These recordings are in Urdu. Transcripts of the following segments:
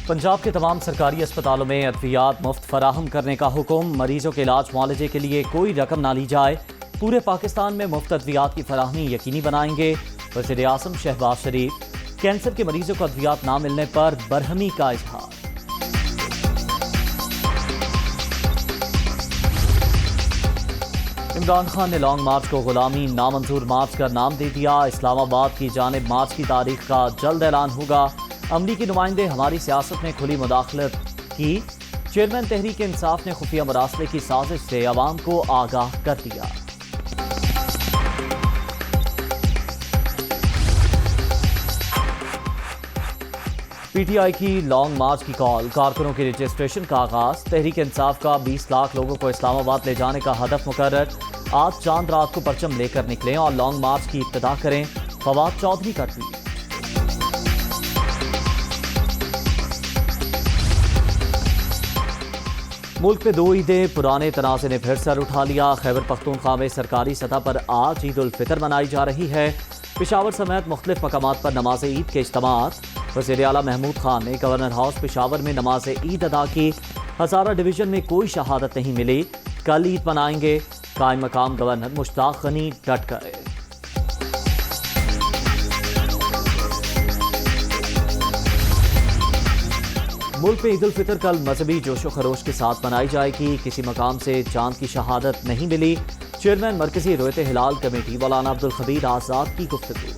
پنجاب کے تمام سرکاری اسپتالوں میں ادویات مفت فراہم کرنے کا حکم، مریضوں کے علاج معالجے کے لیے کوئی رقم نہ لی جائے، پورے پاکستان میں مفت ادویات کی فراہمی یقینی بنائیں گے وزیر اعظم شہباز شریف۔ کینسر کے مریضوں کو ادویات نہ ملنے پر برہمی کا اظہار۔ عمران خان نے لانگ مارچ کو غلامی نامنظور مارچ کا نام دے دیا، اسلام آباد کی جانب مارچ کی تاریخ کا جلد اعلان ہوگا۔ امریکی نمائندے ہماری سیاست میں کھلی مداخلت کی، چیئرمین تحریک انصاف نے خفیہ مراسلے کی سازش سے عوام کو آگاہ کر دیا۔ پی ٹی آئی کی لانگ مارچ کی کال، کارکنوں کی رجسٹریشن کا آغاز، تحریک انصاف کا 20 لاکھ لوگوں کو اسلام آباد لے جانے کا ہدف مقرر۔ آج چاند رات کو پرچم لے کر نکلیں اور لانگ مارچ کی ابتدا کریں، فواد چودھری کا ٹویٹ۔ ملک میں 2 عیدیں، پرانے تنازع نے پھر سر اٹھا لیا۔ خیبر پختونخوا میں سرکاری سطح پر آج عید الفطر منائی جا رہی ہے۔ پشاور سمیت مختلف مقامات پر نماز عید کے اجتماعات۔ وزیر اعلیٰ محمود خان نے گورنر ہاؤس پشاور میں نماز عید ادا کی۔ ہزارہ ڈویژن میں کوئی شہادت نہیں ملی، کل عید منائیں گے، قائم مقام گورنر مشتاق غنی ڈٹ گئے۔ ملک میں عید الفطر کل مذہبی جوش و خروش کے ساتھ منائی جائے گی، کسی مقام سے چاند کی شہادت نہیں ملی، چیئرمین مرکزی رویت ہلال کمیٹی مولانا عبدالخبیر آزاد کی گفتگو۔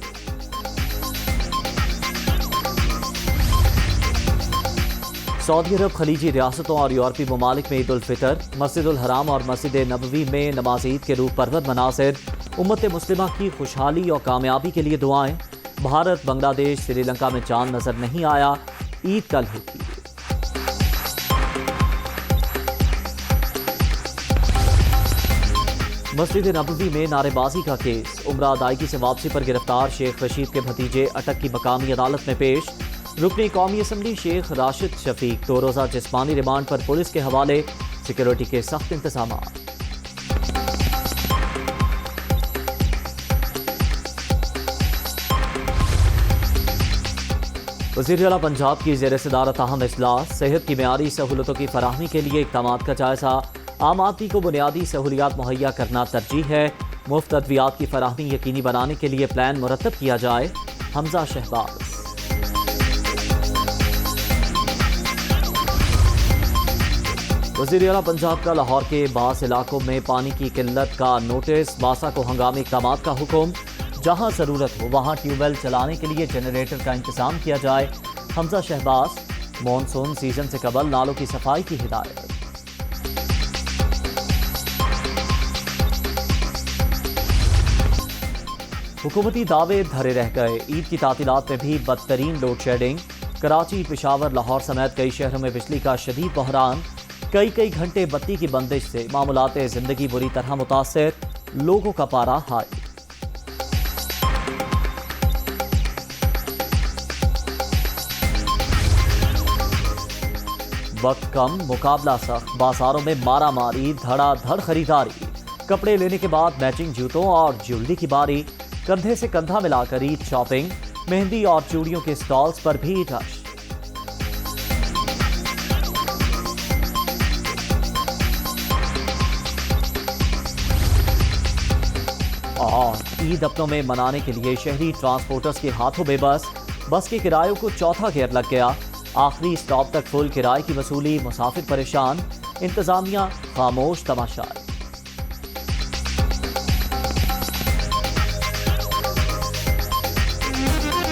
سعودی عرب، خلیجی ریاستوں اور یورپی ممالک میں عید الفطر، مسجد الحرام اور مسجد نبوی میں نماز عید کے روح پرور مناظر، امت مسلمہ کی خوشحالی اور کامیابی کے لیے دعائیں۔ بھارت، بنگلہ دیش، سری لنکا میں چاند نظر نہیں آیا، عید کل ہوگی۔ مسجد نبوی میں نعرے بازی کا کیس، عمرہ ادائیگی سے واپسی پر گرفتار شیخ رشید کے بھتیجے اٹک کی مقامی عدالت میں پیش۔ رکن قومی اسمبلی شیخ راشد شفیق 2 روزہ جسمانی ریمانڈ پر پولیس کے حوالے، سیکورٹی کے سخت انتظامات۔ وزیر اعلیٰ پنجاب کی زیر صدارت اہم اجلاس، صحت کی معیاری سہولتوں کی فراہمی کے لیے اقدامات کا جائزہ۔ عام آدمی کو بنیادی سہولیات مہیا کرنا ترجیح ہے، مفت ادویات کی فراہمی یقینی بنانے کے لیے پلان مرتب کیا جائے، حمزہ شہباز۔ وزیر اعلیٰ پنجاب کا لاہور کے بعض علاقوں میں پانی کی قلت کا نوٹس، باسا کو ہنگامی اقدامات کا حکم، جہاں ضرورت ہو وہاں ٹیوب ویل چلانے کے لیے جنریٹر کا انتظام کیا جائے، حمزہ شہباز۔ مانسون سیزن سے قبل نالوں کی صفائی کی ہدایت۔ حکومتی دعوے دھرے رہ گئے، عید کی تعطیلات میں بھی بدترین لوڈ شیڈنگ، کراچی، پشاور، لاہور سمیت کئی شہروں میں بجلی کا شدید بحران، کئی گھنٹے بتی کی بندش سے معمولات زندگی بری طرح متاثر، لوگوں کا پارا ہائی۔ وقت کم، مقابلہ سخت، بازاروں میں مارا ماری، دھڑا دھڑ خریداری، کپڑے لینے کے بعد میچنگ جوتوں اور جیولری کی باری، کندھے سے کندھا ملا کر عید شاپنگ، مہندی اور چوڑیوں کے سٹالز پر بھی رش۔ اور عید اپنوں میں منانے کے لیے شہری ٹرانسپورٹرز کے ہاتھوں بے بس کے کرایوں کو چوتھا گیئر لگ گیا، آخری اسٹاپ تک فل کرائے کی وصولی، مسافر پریشان، انتظامیہ خاموش تماشائی۔